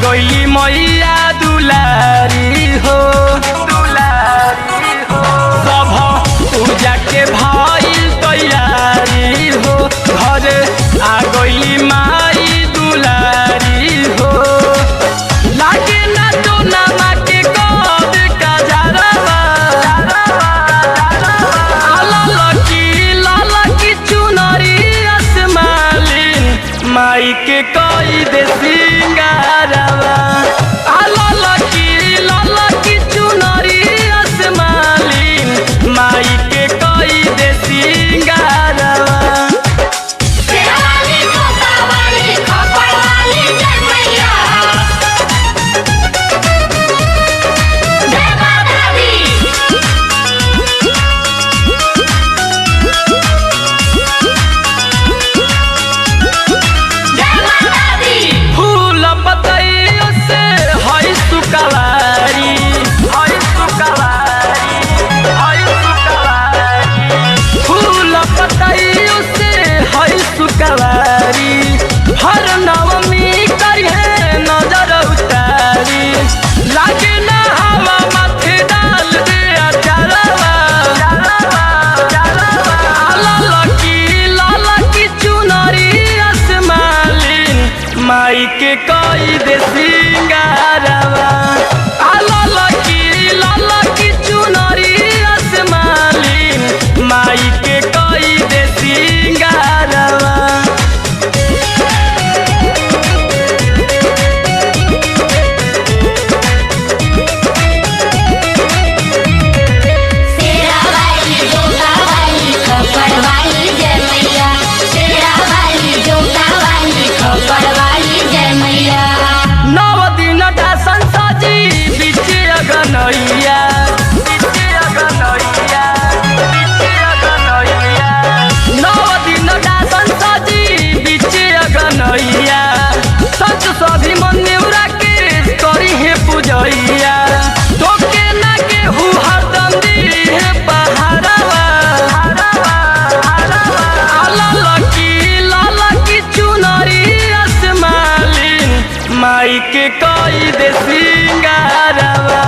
गईली मैया दुलारी हो सब पूजा के भइल तैयारी हो घरे आ गईली माई दुलारी हो लागे ना तो नमा के कद का जरवा लाला की चुनरी आसमालिन माई के कई दे सिंगारवा लाला की चुनरी आसमालिन माई के कई दे सिंगारवा। हर नवमी करिए नजर उतारी लागे ना हवा माथे डाल दे अचारवा लाला की चुनरी आसमालिन माई के कई दे सिंगारवा लाला की चुनरी आसमालिन माई के कई दे सिंगारवा। सभी मन्यूरा के करी है पूजैया तोके ना के हु हरदम दी है पहाड़वा लाला की चुनरी आसमालिन माई के कई दे सिंगारवा।